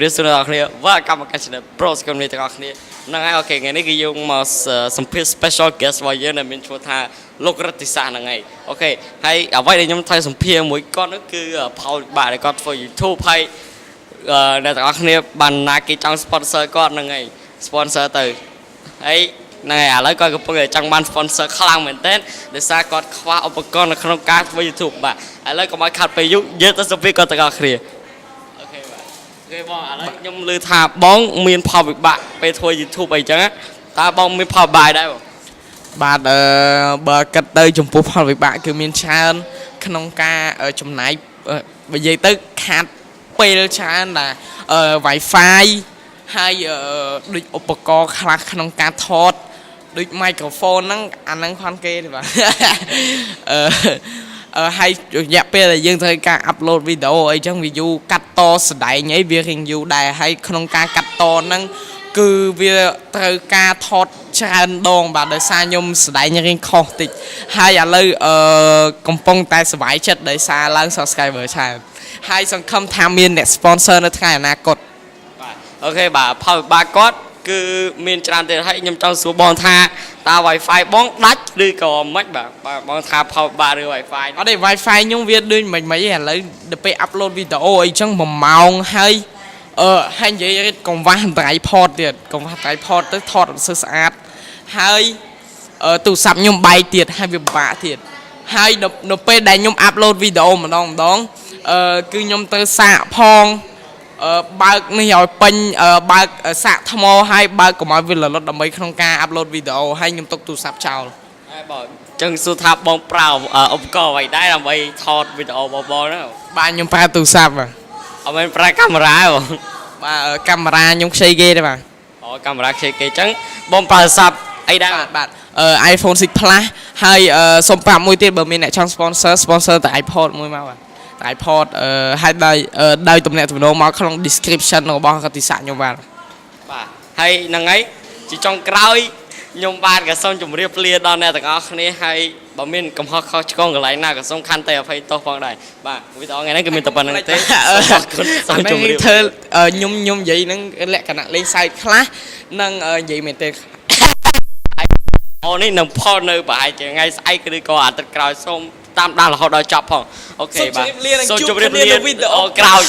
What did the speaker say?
រៀនសួរដល់អ្នកว่าកម្មការ Channel Pro ស្គមនេះទាំងអស់គ្នាហ្នឹងហើយអូខេថ្ងៃនេះគឺយើងមកសម្ភាស special guest របស់យើងដែលមានឈ្មោះថាលោករតិសាហ្នឹងហើយអូខេហើយអ្វីដែលខ្ញុំថ្លែងសម្ភាសមួយគាត់នោះគឺផលបាក់ដែលគាត់ធ្វើ YouTube ហើយអ្នកទាំងអស់គ្នាបានណាគេចង់ sponsor គាត់ហ្នឹងហើយ sponsor ទៅហើយហ្នឹងហើយឥឡូវគាត់កំពុងតែចង់បាន sponsor ខ្លាំងមែនទែនដោយសារគាត់ខ្វះឧបករណ៍នៅក្នុងការធ្វើ YouTube បាទឥឡូវកុំឲ្យខាត់ពេលយូរយើងទៅសម្ភាសគាត់ទាំងអស់គ្នាគេបងឥឡូវខ្ញុំឮថាបងមានផលវិបាកពេលធ្វើ YouTube អីចឹងតើបងមានផលបាយដែរបងបាទបើគិតទៅចំពោះផលវិបាកគឺមានច្រើនក្នុងការចំណាយបើនិយាយទៅខាត់ពេលច្រើនដែរ Wi-Fi ហើយដូចឧបករណ៍ខ្លះក្នុងការថតដូច microphone ហ្នឹងអាហ្នឹងខនគេទេបាទហើយរយៈពេលដែលយើងត្រូវការ upload វីដេអូអីចឹងវាយូរកាត់តស្ដែងអីវារៀងយូរដែរហើយក្នុងការកាត់តហ្នឹងគឺវាត្រូវការថតច្រើនដងបាទដោយសារខ្ញុំស្ដែងរៀងខុសតិចហើយឥឡូវកំពុងតែសប្បាយចិត្តដោយសារឡើង subscriber ច្រើនហើយសង្ឃឹមថាមានអ្នក sponsor នៅថ្ងៃអនាគតបាទអូខេបាទផលវិបាកគាត់គឺមានច្រើនទៀតហើយខ្ញុំចង់សួរបងថាតើ Wi-Fi បងដាច់ឬក៏មិនបាទបងថាផលវិបាកឬ Wi-Fi អត់ទេ Wi-Fi ខ្ញុំវាដូចមិនឥឡូវដល់ពេល upload វីដេអូអីចឹង1ម៉ោងហើយហើយនិយាយកង្វះ tripod ទៀតកង្វះ tripod ទៅថតអត់សូវស្អាតហើយទូរស័ព្ទខ្ញុំបែកទៀតហើយវាពិបាកទៀតហើយនៅពេលដែលខ្ញុំ upload វីដេអូម្ដងគឺខ្ញុំត្រូវសាកផងបើកនេះឲ្យពេញបើកសាកថ្មហើយបើកកុំឲ្យវារលត់ដើម្បីក្នុងការ upload វីដេអូហើយខ្ញុំទុកទូរស័ព្ទចោលហើយបងចឹងសួរថាបងប្រើឧបករណ៍អ្វីដែរដើម្បីថតវីដេអូបងហ្នឹងបាទខ្ញុំប្រើទូរស័ព្ទបាទអត់មែនប្រើកាមេរ៉ាបងបាទកាមេរ៉ាខ្ញុំខ្ចីគេទេបាទអូកាមេរ៉ាខ្ចីគេចឹងបងប្រើទូរស័ព្ទអីដែរបាទiPhone 6 Plus ហើយសុំប្រាប់មួយទៀតបើមានអ្នកចង់ sponsor តែ iPod មួយមកបាទiPod ហើយដោយតំណែងតំណងមកក្នុង description របស់កតិសាខ្ញុំបាទហើយហ្នឹងហើយជាចុងក្រោយខ្ញុំបាទក៏សូមជម្រាបលាដល់អ្នកទាំងអស់គ្នាហើយបើមានកំហុសខុសឆ្គងកន្លែងណាក៏សូមខន្តីអភ័យទោសផងដែរបាទវីដេអូថ្ងៃនេះគឺមានតែប៉ុណ្្នឹងទេសូមជម្រាបធ្វើខ្ញុំនិយាយហ្នឹងលក្ខណៈលេងសើចខ្លះនិងនិយាយមែនទេអូនេះនឹងផលនៅប្រហែលជាថ្ងៃស្អែកឬក៏អាទិត្យក្រោយសូមតាមដានរហូតដល់ចប់ផងអូខេបាទសូមជម្រាបលានៅវីដេអូក្រោយ